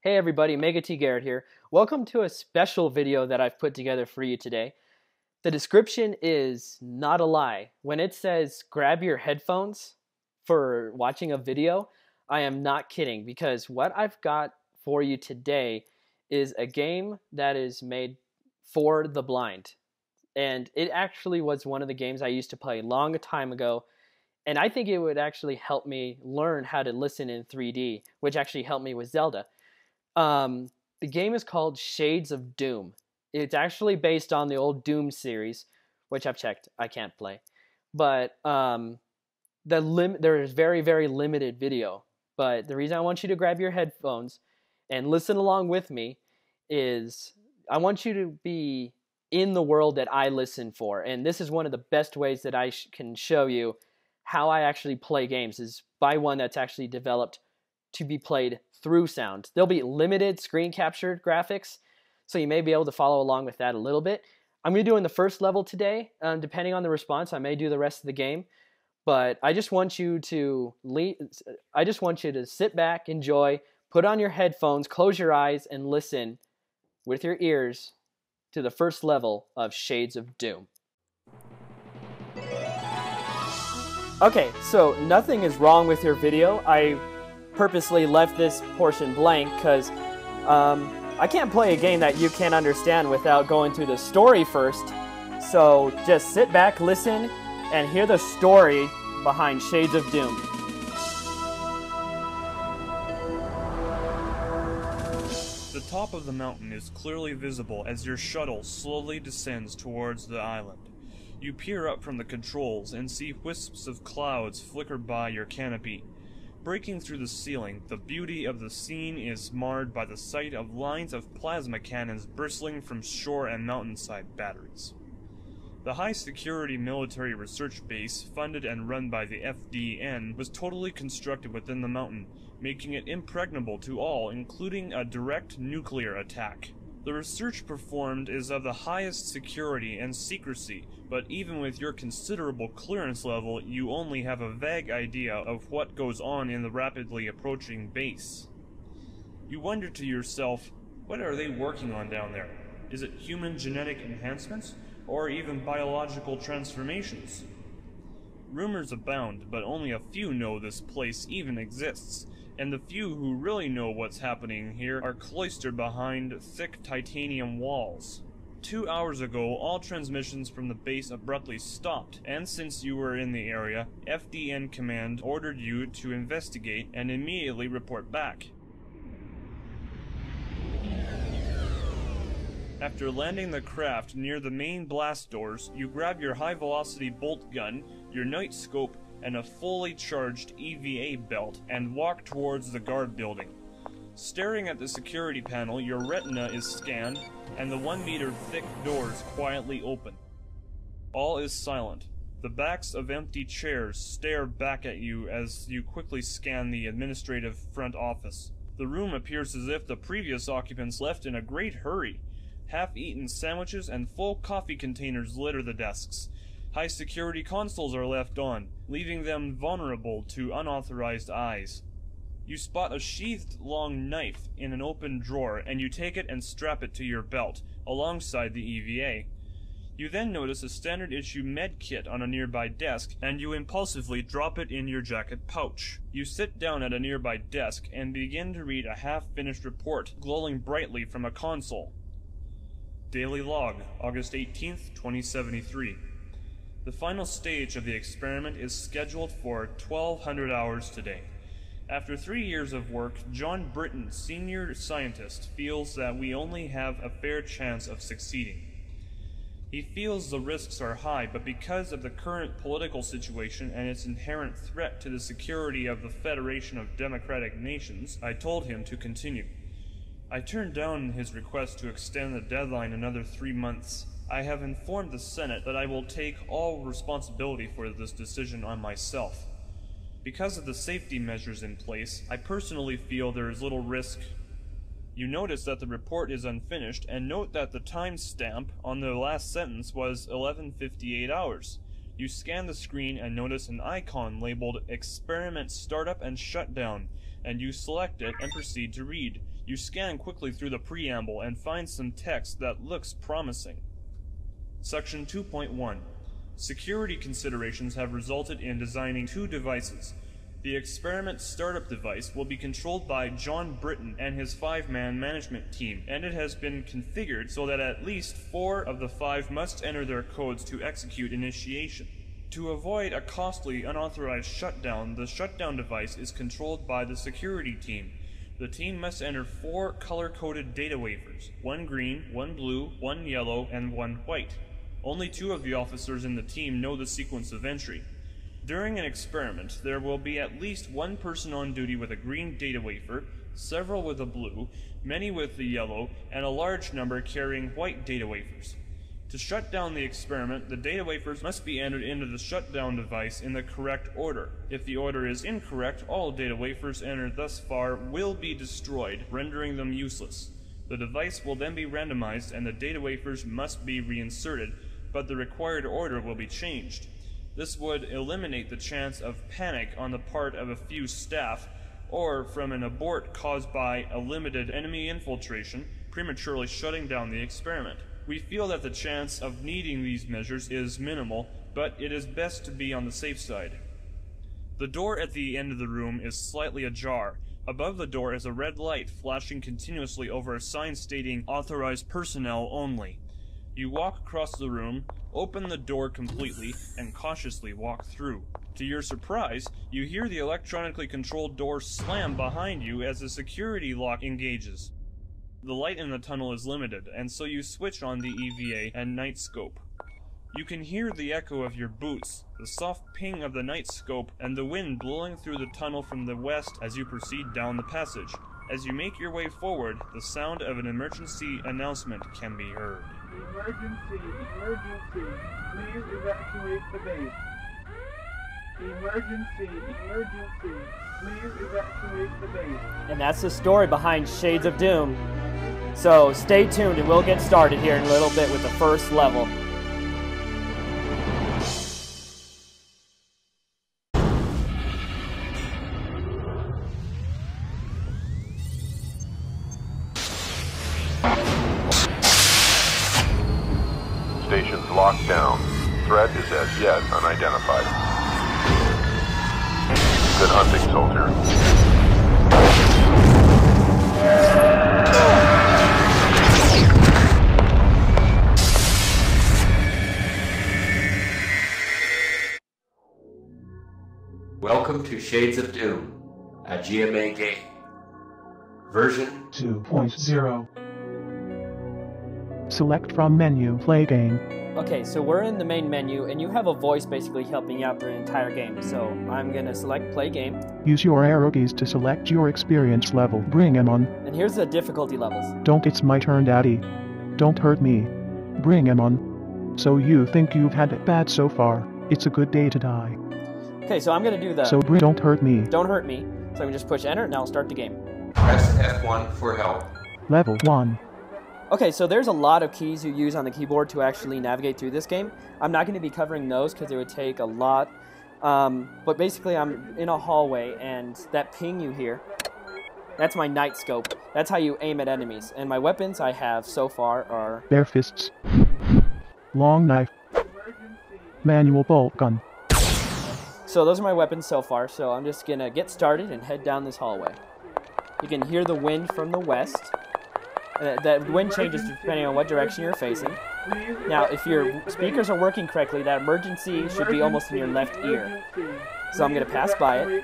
Hey everybody, Mega T Garrett here. Welcome to a special video that I've put together for you today. The description is not a lie. When it says grab your headphones for watching a video, I am not kidding, because what I've got for you today is a game that is made for the blind. And it actually was one of the games I used to play a long time ago, and I think it would actually help me learn how to listen in 3D, which actually helped me with Zelda. The game is called Shades of Doom. It's actually based on the old Doom series, which I've checked. I can't play. But there is very, very limited video. But the reason I want you to grab your headphones and listen along with me is I want you to be in the world that I listen for. And this is one of the best ways that I can show you how I actually play games, is by one that's actually developed to be played through sound. There'll be limited screen captured graphics, so you may be able to follow along with that a little bit. I'm going to do in the first level today. Depending on the response, I may do the rest of the game. But I just want you to sit back, enjoy, put on your headphones, close your eyes, and listen with your ears to the first level of Shades of Doom. Okay, so nothing is wrong with your video. I purposely left this portion blank because I can't play a game that you can't understand without going through the story first. So just sit back, listen, and hear the story behind Shades of Doom. The top of the mountain is clearly visible as your shuttle slowly descends towards the island. You peer up from the controls and see wisps of clouds flicker by your canopy. Breaking through the ceiling, the beauty of the scene is marred by the sight of lines of plasma cannons bristling from shore and mountainside batteries. The high-security military research base, funded and run by the FDN, was totally constructed within the mountain, making it impregnable to all, including a direct nuclear attack. The research performed is of the highest security and secrecy, but even with your considerable clearance level, you only have a vague idea of what goes on in the rapidly approaching base. You wonder to yourself, what are they working on down there? Is it human genetic enhancements, or even biological transformations? Rumors abound, but only a few know this place even exists, and the few who really know what's happening here are cloistered behind thick titanium walls. 2 hours ago, all transmissions from the base abruptly stopped, and since you were in the area, FDN Command ordered you to investigate and immediately report back. After landing the craft near the main blast doors, you grab your high-velocity bolt gun, your night scope, and a fully charged EVA belt, and walk towards the guard building. Staring at the security panel, your retina is scanned, and the 1-meter thick doors quietly open. All is silent. The backs of empty chairs stare back at you as you quickly scan the administrative front office. The room appears as if the previous occupants left in a great hurry. Half-eaten sandwiches and full coffee containers litter the desks. High-security consoles are left on, leaving them vulnerable to unauthorized eyes. You spot a sheathed long knife in an open drawer, and you take it and strap it to your belt, alongside the EVA. You then notice a standard-issue med kit on a nearby desk, and you impulsively drop it in your jacket pouch. You sit down at a nearby desk and begin to read a half-finished report, glowing brightly from a console. Daily Log, August 18th, 2073. The final stage of the experiment is scheduled for 1200 hours today. After 3 years of work, John Britton, senior scientist, feels that we only have a fair chance of succeeding. He feels the risks are high, but because of the current political situation and its inherent threat to the security of the Federation of Democratic Nations, I told him to continue. I turned down his request to extend the deadline another 3 months. I have informed the Senate that I will take all responsibility for this decision on myself. Because of the safety measures in place, I personally feel there is little risk. You notice that the report is unfinished, and note that the timestamp on the last sentence was 11:58 hours. You scan the screen and notice an icon labeled Experiment Startup and Shutdown, and you select it and proceed to read. You scan quickly through the preamble and find some text that looks promising. Section 2.1. Security considerations have resulted in designing 2 devices. The experiment startup device will be controlled by John Britton and his 5-man management team, and it has been configured so that at least 4 of the 5 must enter their codes to execute initiation. To avoid a costly, unauthorized shutdown, the shutdown device is controlled by the security team. The team must enter 4 color-coded data wafers, 1 green, 1 blue, 1 yellow, and 1 white. Only 2 of the officers in the team know the sequence of entry. During an experiment, there will be at least 1 person on duty with a green data wafer, several with a blue, many with the yellow, and a large number carrying white data wafers. To shut down the experiment, the data wafers must be entered into the shutdown device in the correct order. If the order is incorrect, all data wafers entered thus far will be destroyed, rendering them useless. The device will then be randomized and the data wafers must be reinserted, but the required order will be changed. This would eliminate the chance of panic on the part of a few staff, or from an abort caused by a limited enemy infiltration, prematurely shutting down the experiment. We feel that the chance of needing these measures is minimal, but it is best to be on the safe side. The door at the end of the room is slightly ajar. Above the door is a red light flashing continuously over a sign stating "Authorized personnel only." You walk across the room, open the door completely, and cautiously walk through. To your surprise, you hear the electronically controlled door slam behind you as the security lock engages. The light in the tunnel is limited, and so you switch on the EVA and night scope. You can hear the echo of your boots, the soft ping of the night scope, and the wind blowing through the tunnel from the west as you proceed down the passage. As you make your way forward, the sound of an emergency announcement can be heard. Emergency, emergency, please evacuate the base. Emergency, emergency, please evacuate the base. And that's the story behind Shades of Doom. So stay tuned and we'll get started here in a little bit with the first level. Stations locked down. Threat is as yet unidentified. Good hunting, soldier. Welcome to Shades of Doom, a GMA game. Version 2.0. Select from menu, play game. Okay, so we're in the main menu, and you have a voice basically helping you out the entire game. So I'm gonna select play game. Use your arrow keys to select your experience level. Bring 'em on. And here's the difficulty levels. Don't, it's my turn, daddy. Don't hurt me. Bring 'em on. So you think you've had it bad so far? It's a good day to die. Okay, so I'm gonna do the So don't hurt me. don't hurt me. So I can just push enter, and I'll start the game. press F1 for help. Level 1. Okay, so there's a lot of keys you use on the keyboard to actually navigate through this game. I'm not going to be covering those because it would take a lot. But basically, I'm in a hallway, and that ping you hear, that's my night scope. That's how you aim at enemies. And my weapons I have so far are... Bare fists. Long knife. Manual bolt gun. So those are my weapons so far, so I'm just going to get started and head down this hallway. You can hear the wind from the west. That wind changes depending on what direction you're facing. Now, if your speakers are working correctly, that emergency should be almost in your left ear. So I'm going to pass by it.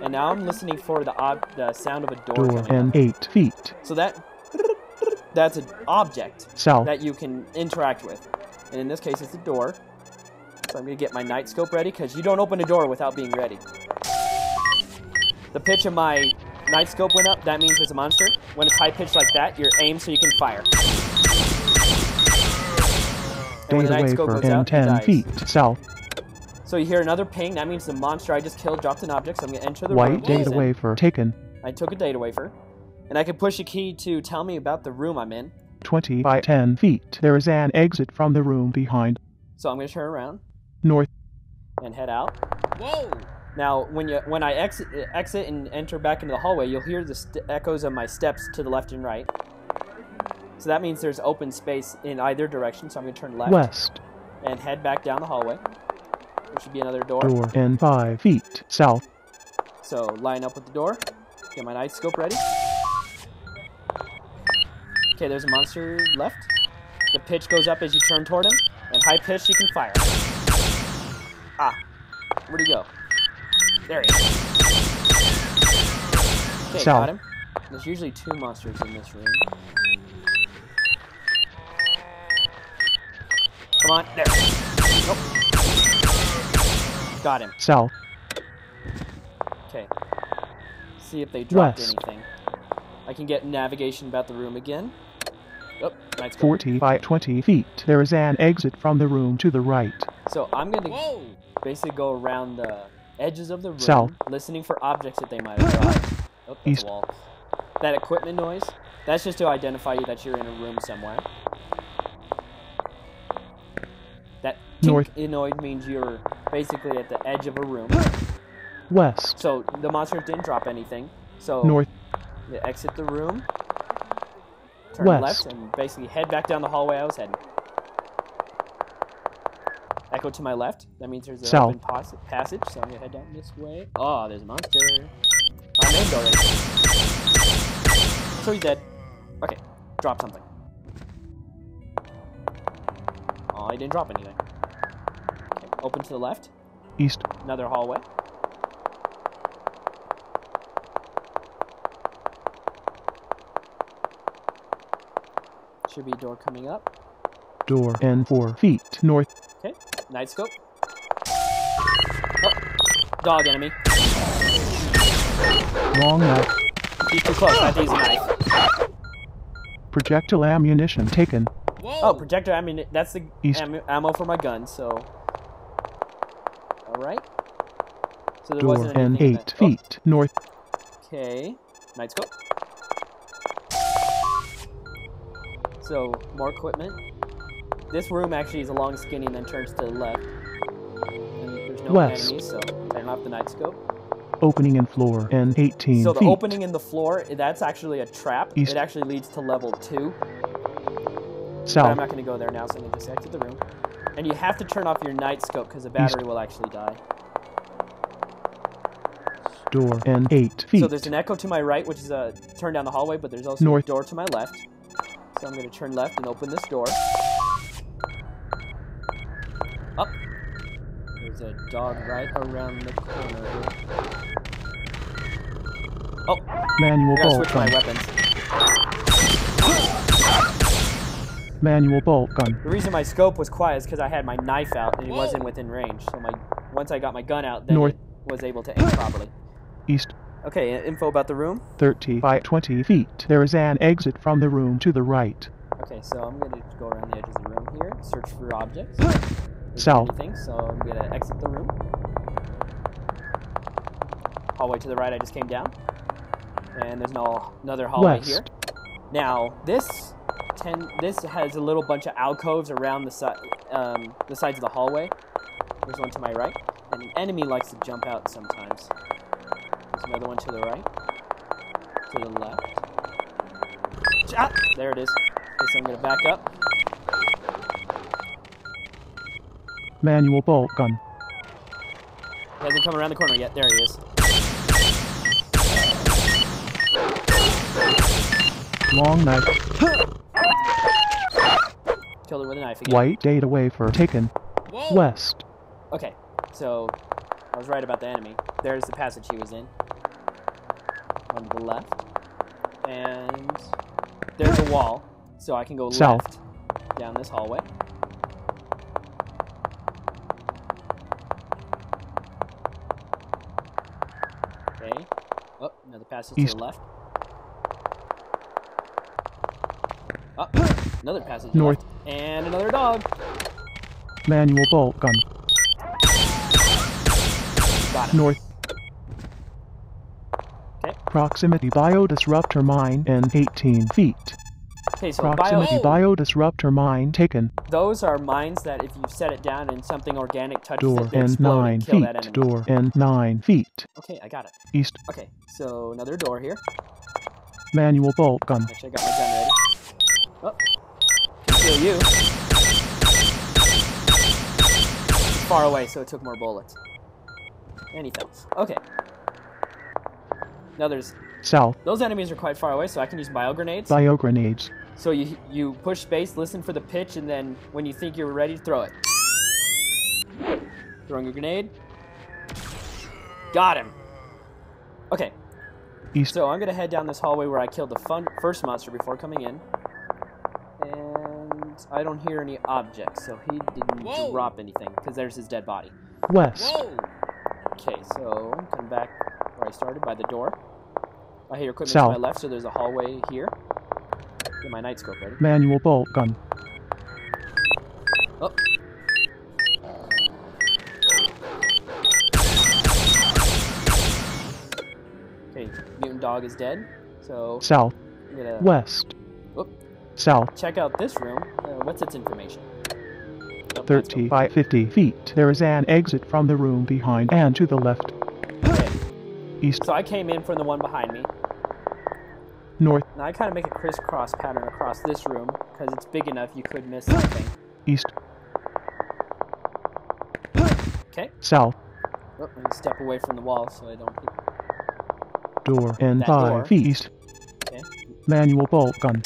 And now I'm listening for the sound of a door Door coming and up. 8 feet. So that's an object South. that you can interact with. And in this case, it's a door. So I'm going to get my night scope ready, because you don't open a door without being ready. The pitch of my night scope went up, that means it's a monster. When it's high pitched like that, you're aimed so you can fire. And when the Data night scope wafer goes and out, it 10 dies. feet. South. So you hear another ping, that means the monster I just killed dropped an object, so I'm going to enter the room. White data Listen. wafer taken. I took a data wafer. And I can push a key to tell me about the room I'm in. 20 by 10 feet. There is an exit from the room behind. So I'm going to turn around North. and head out. Whoa! Now, when I exit and enter back into the hallway, you'll hear the echoes of my steps to the left and right. So that means there's open space in either direction. So I'm going to turn left West. and head back down the hallway. There should be another door. Door and 5 feet south. So line up with the door. Get my night scope ready. Okay, there's a monster left. The pitch goes up as you turn toward him, and high pitch you can fire. Ah, where'd he go? There he is. Okay, South. got him. There's usually 2 monsters in this room. Come on, there. Nope. Got him. South. Okay. See if they dropped West. anything. I can get navigation about the room again. Oh, nice. 40 by 20 feet. There is an exit from the room to the right. So I'm going to basically go around the edges of the room, South. listening for objects that they might have dropped. Oh, that's East. a wall. That equipment noise, that's just to identify you that you're in a room somewhere. That North. tink noise means you're basically at the edge of a room. West. So the monsters didn't drop anything. So North. you exit the room, turn West. left, and basically head back down the hallway I was heading. Echo to my left. That means there's an South. open passage, so I'm going to head down this way. Oh, there's a monster. I'm aimed already. So he's dead. Okay, drop something. Oh, he didn't drop anything. Okay, open to the left. East. Another hallway. Should be a door coming up. Door and 4 feet north. Okay, night scope. Oh, dog enemy. Long knife. He's too close. I have to use a knife. Projectile ammunition taken. Oh, projector ammunition. That's the East. ammo for my gun, so. Alright. So there Door wasn't and anything in 8 that- feet north. Okay. Night scope. So, more equipment. This room actually is a long skinny and then turns to the left. And there's no West. enemies, so turn off the night scope. Opening in floor and 18 So the feet. opening in the floor, that's actually a trap. East. It actually leads to level 2. But I'm South. not going to go there now, so I'm going to just exit the room. And you have to turn off your night scope because the battery will actually die. Door and 8 feet. So there's an echo to my right, which is a turn down the hallway, but there's also North. a door to my left. So I'm going to turn left and open this door. Up. There's a dog right around the corner here. Oh, Manual I gotta bolt switch my gun. weapons. Manual bolt gun. The reason my scope was quiet is because I had my knife out and it wasn't within range. So once I got my gun out, then North. it was able to aim properly. East. Okay, info about the room. 30 by 20 feet. There is an exit from the room to the right. Okay, so I'm going to go around the edges of the room here, search for objects. There's South. anything, so I'm going to exit the room. Hallway to the right, I just came down. And there's another hallway West. here. Now, this has a little bunch of alcoves around the sides of the hallway. There's one to my right. And an enemy likes to jump out sometimes. There's another one to the right. To the left. Ah, there it is. Okay, so I'm going to back up. Manual bolt gun. He hasn't come around the corner yet. There he is. Long knife. Killed it with a knife again. White data wafer taken. West. Okay, so I was right about the enemy. There's the passage he was in. On the left. And there's a wall, so I can go South. left down this hallway. Okay. Oh, another passage East. to the left. Oh, another passage North. left. And another dog. Manual bolt gun. Got it. North. Okay. Proximity biodisruptor mine and 18 feet. Okay, so Proximity biodisruptor mine taken. those are mines that if you set it down and something organic touches Door it, they and explode 9 and kill that feet. enemy. Door and 9 feet. Okay, I got it. East. Okay, so another door here. Manual bolt gun. Make sure I got my gun ready. Oh, can kill you. It's far away, so it took more bullets. And he fell. Okay. Now there's... South. Those enemies are quite far away, so I can use bio grenades. Bio grenades. So you push space, listen for the pitch, and then when you think you're ready, throw it. Throwing a grenade. Got him. Okay. East. So I'm gonna head down this hallway where I killed the first monster before coming in. And I don't hear any objects, so he didn't drop anything, because there's his dead body. West. Okay, so come back where I started, by the door. I hear equipment South. to my left, so there's a hallway here. Get my night scope ready. Manual bolt gun. Oh. Okay, mutant dog is dead. So South. I'm gonna West. oh, South. check out this room. What's its information? Oh, 30 by 50 feet. There is an exit from the room behind and to the left. okay, East. so I came in from the one behind me. North. Now I kind of make a crisscross pattern across this room because it's big enough you could miss something. East. Okay. South. Oh, I'm gonna step away from the wall so I don't hit. Door and That 5 door. feet. East. Okay. Manual bolt gun.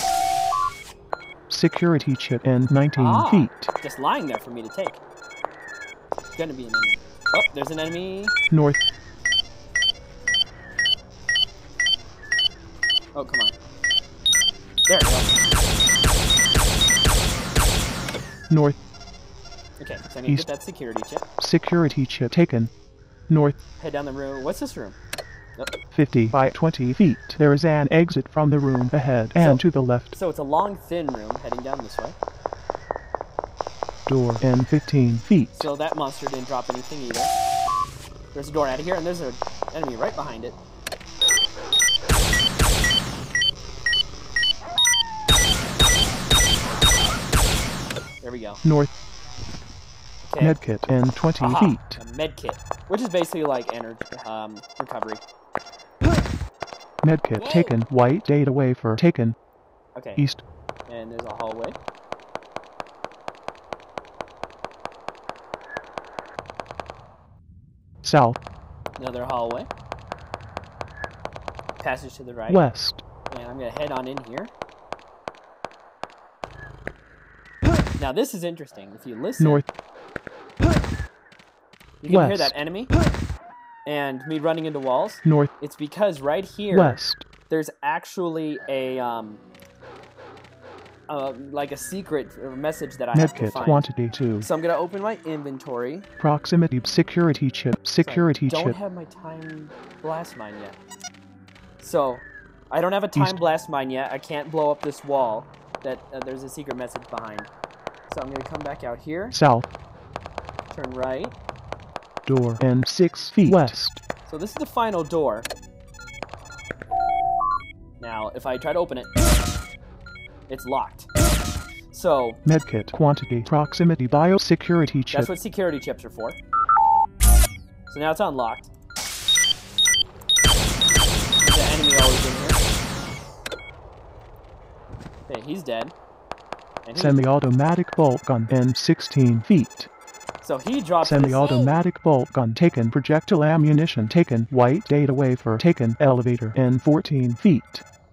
Security chip and 19 feet. Just lying there for me to take. It's gonna be an enemy. Oh, there's an enemy. North. Oh, come on. There we go. North. Okay, so I need to East. get that security chip. Security chip taken. North. Head down the room. What's this room? Oh, 50 by 20 feet. There is an exit from the room ahead and to the left. so it's a long, thin room heading down this way. Door and 15 feet. So that monster didn't drop anything either. There's a door out of here, and there's an enemy right behind it. There we go. North. Okay. Medkit and 20 Aha, feet. a med kit, which is basically like energy recovery. Medkit taken. White data wafer taken. Okay. East. And there's a hallway. South. Another hallway. Passage to the right. West. And I'm gonna head on in here. Now this is interesting. If you listen, North. you can hear West. that enemy and me running into walls. North. It's because right here West. there's actually a like a secret message that I have to Medkit find. quantity 2. So I'm gonna open my inventory. Proximity security chip. Security I don't chip. have my time blast mine yet. So I don't have a time East. blast mine yet. I can't blow up this wall that there's a secret message behind. So I'm gonna come back out here, South. turn right. Door and 6 feet. West. So this is the final door. Now, if I try to open it, it's locked. So Medkit quantity. Proximity biosecurity chip. that's what security chips are for. So now it's unlocked. There's an enemy always in here. Okay, he's dead. And Semi-automatic bolt gun and 16 feet. so he drops this. Semi-automatic bolt gun taken. Projectile ammunition taken. White data wafer taken. Elevator and 14 feet.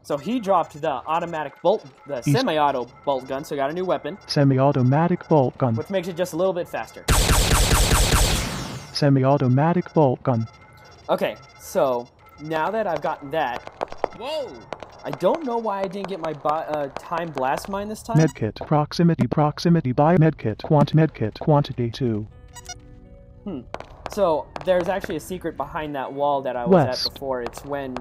So he dropped the automatic bolt, the East. semi-auto bolt gun, so I got a new weapon, Semi-automatic bolt gun. which makes it just a little bit faster. Semi-automatic bolt gun. Okay, so now that I've gotten that, I don't know why I didn't get my time blast mine this time. Medkit proximity by medkit quantity 2. So there's actually a secret behind that wall that I was West. at before. It's when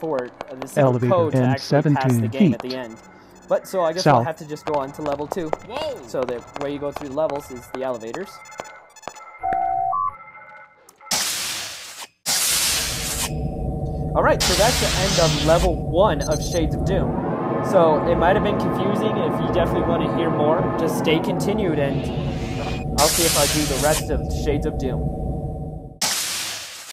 for the secret Elevator code to and actually pass the 17 game at feet. the end. But so I guess I'll South. have to just go on to level 2. So the way you go through the levels is the elevators. Alright, so that's the end of level 1 of Shades of Doom. So So it might have been confusing. If you definitely want to hear more, just stay continued, and I'll see if I do the rest of Shades of Doom.